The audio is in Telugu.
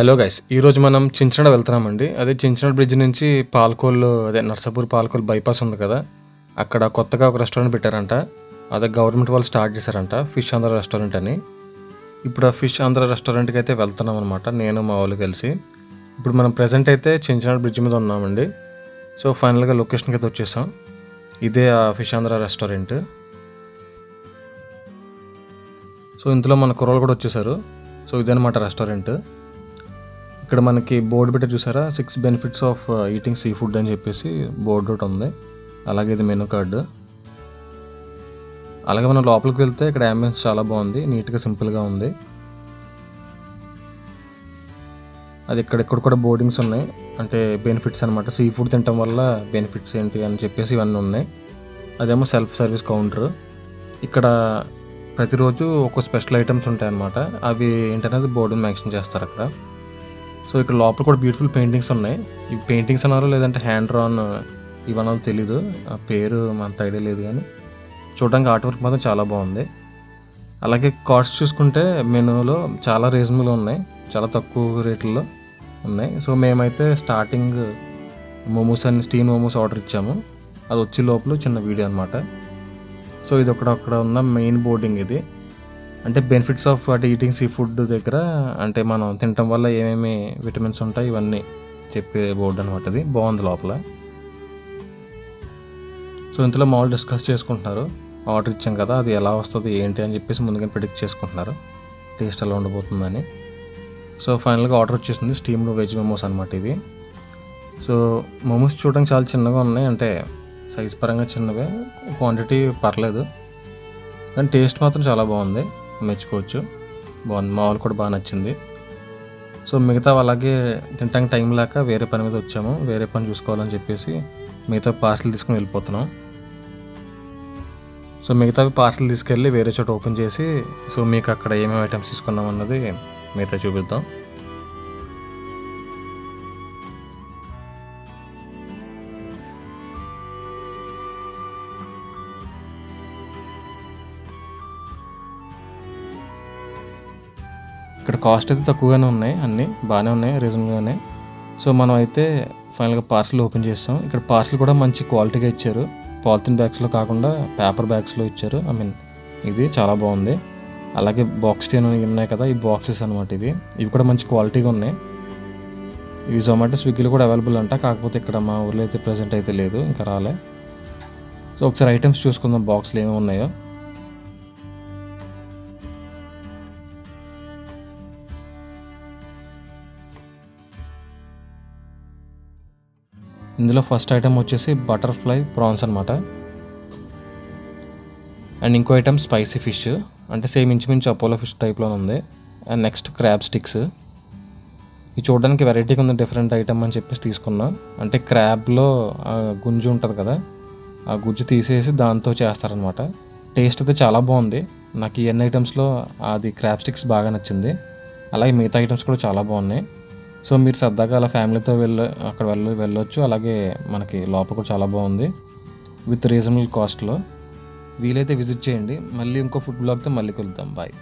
హలో గైస్, ఈరోజు మనం చించినాడ వెళ్తున్నామండి. అదే చించినాడ బ్రిడ్జ్ నుంచి పాలకోళ్ళు, అదే నర్సాపూర్ పాలకోల్ బైపాస్ ఉంది కదా, అక్కడ కొత్తగా ఒక రెస్టారెంట్ పెట్టారంట. అదే గవర్నమెంట్ వాళ్ళు స్టార్ట్ చేశారంట, ఫిష్ ఆంధ్ర రెస్టారెంట్ అని. ఇప్పుడు ఆ ఫిష్ ఆంధ్ర రెస్టారెంట్కి అయితే వెళ్తున్నాం అనమాట, నేను మా వాళ్ళు కలిసి. ఇప్పుడు మనం ప్రజెంట్ అయితే చించినాడ బ్రిడ్జ్ మీద ఉన్నామండి. సో ఫైనల్గా లొకేషన్కి అయితే వచ్చేసాం. ఇదే ఆ ఫిష్ ఆంధ్ర రెస్టారెంట్. సో ఇందులో మన కుర్రోళ్ళు కూడా వచ్చేసారు. సో ఇదనమాట రెస్టారెంట్. ఇక్కడ మనకి బోర్డు పెట్టి చూసారా, 6 benefits of eating sea food అని చెప్పేసి బోర్డు ఒకటి ఉంది. అలాగే ఇది మెనూ కార్డు. అలాగే మనం లోపలికి వెళ్తే ఇక్కడ అంబియన్స్ చాలా బాగుంది, నీట్గా సింపుల్గా ఉంది. అది ఇక్కడ కూడా బోర్డింగ్స్ ఉన్నాయి, అంటే బెనిఫిట్స్ అనమాట. సీ ఫుడ్ తినటం వల్ల బెనిఫిట్స్ ఏంటి అని చెప్పేసి ఇవన్నీ ఉన్నాయి. అదేమో సెల్ఫ్ సర్వీస్ కౌంటర్. ఇక్కడ ప్రతిరోజు ఒక స్పెషల్ ఐటమ్స్ ఉంటాయన్నమాట. అవి ఏంటనేది బోర్డుని మెన్షన్ చేస్తారు అక్కడ. సో ఇక్కడ లోపల కూడా బ్యూటిఫుల్ పెయింటింగ్స్ ఉన్నాయి. ఈ పెయింటింగ్స్ అన్నారో లేదంటే హ్యాండ్ డ్రాన్ ఇవన్నో తెలీదు, ఆ పేరు అంత ఐడియా లేదు, కానీ చూడడానికి ఆర్ట్ వర్క్ మాత్రం చాలా బాగుంది. అలాగే కాస్ట్ చూసుకుంటే మెనూలో చాలా రీజనబుల్ ఉన్నాయి, చాలా తక్కువ రేట్లలో ఉన్నాయి. సో మేమైతే స్టార్టింగ్ మోమోస్ అని స్టీమ్ మోమోస్ ఆర్డర్ ఇచ్చాము. అది వచ్చే లోపల చిన్న వీడియో అనమాట. సో ఇది అక్కడ ఉన్న మెయిన్ బోర్డింగ్ ఇది, అంటే benefits of eating sea food దగ్గర, అంటే మనం తినటం వల్ల ఏమేమి విటమిన్స్ ఉంటాయి ఇవన్నీ చెప్పే బోర్డు అనమాట. అది బాగుంది లోపల. సో ఇంతలో మామూలు డిస్కస్ చేసుకుంటున్నారు, ఆర్డర్ ఇచ్చాం కదా అది ఎలా వస్తుంది ఏంటి అని చెప్పేసి ముందుగానే ప్రిడిక్ట్ చేసుకుంటున్నారు, టేస్ట్ ఎలా ఉండబోతుందని. సో ఫైనల్గా ఆర్డర్ వచ్చేసింది, స్టీమ్డ్ వెజ్ మోమోస్ అనమాట ఇవి. సో మోమోస్ చూడడానికి చాలా చిన్నగా ఉన్నాయి, అంటే సైజ్ పరంగా చిన్నవే, క్వాంటిటీ పర్లేదు, కానీ టేస్ట్ మాత్రం చాలా బాగుంది, మెచ్చుకోవచ్చు. బాగుంది, మా వాళ్ళు కూడా బాగా నచ్చింది. సో మిగతా అలాగే తినటానికి టైం లేక వేరే పని మీద వచ్చాము, వేరే పని చూసుకోవాలని చెప్పేసి మిగతా పార్సల్ తీసుకుని వెళ్ళిపోతున్నాం. సో మిగతావి పార్సల్ తీసుకెళ్ళి వేరే చోట ఓపెన్ చేసి, సో మీకు అక్కడ ఏమేమి ఐటమ్స్ తీసుకున్నాం అన్నది మిగతా చూపిద్దాం. ఇక్కడ కాస్ట్ అయితే తక్కువగానే ఉన్నాయి, అన్నీ బాగానే ఉన్నాయి, రీజనబుల్గానే. సో మనం అయితే ఫైనల్గా పార్సల్ ఓపెన్ చేస్తాం. ఇక్కడ పార్సల్ కూడా మంచి క్వాలిటీగా ఇచ్చారు, పాలిథిన్ బ్యాగ్స్లో కాకుండా పేపర్ బ్యాగ్స్లో ఇచ్చారు. ఇది చాలా బాగుంది. అలాగే బాక్స్ ఉన్నాయి కదా, ఈ బాక్సెస్ అనమాట ఇవి కూడా మంచి క్వాలిటీగా ఉన్నాయి. ఇవి జొమాటో స్విగ్గీలో కూడా అవైలబుల్ అంట, కాకపోతే ఇక్కడ మా ఊర్లో అయితే ప్రజెంట్ అయితే లేదు, ఇంకా రాలే. సో ఒకసారి ఐటమ్స్ చూసుకుందాం బాక్స్లో ఏమేమి ఉన్నాయో. ఇందులో ఫస్ట్ ఐటమ్ వచ్చేసి బటర్ఫ్లై ప్రాన్స్ అనమాట, అండ్ ఇంకో ఐటమ్ స్పైసీ ఫిష్, అంటే సేమ్ ఇంచుమించు అపోలో ఫిష్ టైప్లో ఉంది. And next crab sticks. ఇది చూడడానికి వెరైటీగా ఉంది, డిఫరెంట్ ఐటమ్ అని చెప్పేసి తీసుకున్నాం. అంటే క్రాబ్లో గుంజు ఉంటుంది కదా, ఆ గుజ్జు తీసేసి దాంతో చేస్తారనమాట. టేస్ట్ అయితే చాలా బాగుంది. నాకు ఈ అన్ని ఐటమ్స్లో అది క్రాబ్ స్టిక్స్ బాగా నచ్చింది. అలాగే మిగతా ఐటమ్స్ కూడా చాలా బాగున్నాయి. సో మీరు సరదాగా అలా ఫ్యామిలీతో అక్కడ వెళ్ళొచ్చు. అలాగే మనకి లోపల కూడా చాలా బాగుంది, విత్ రీజనబుల్ కాస్ట్లో. వీలైతే విజిట్ చేయండి. మళ్ళీ ఇంకో ఫుడ్ బ్లాగ్తో మళ్ళీ కలుద్దాం. బాయ్.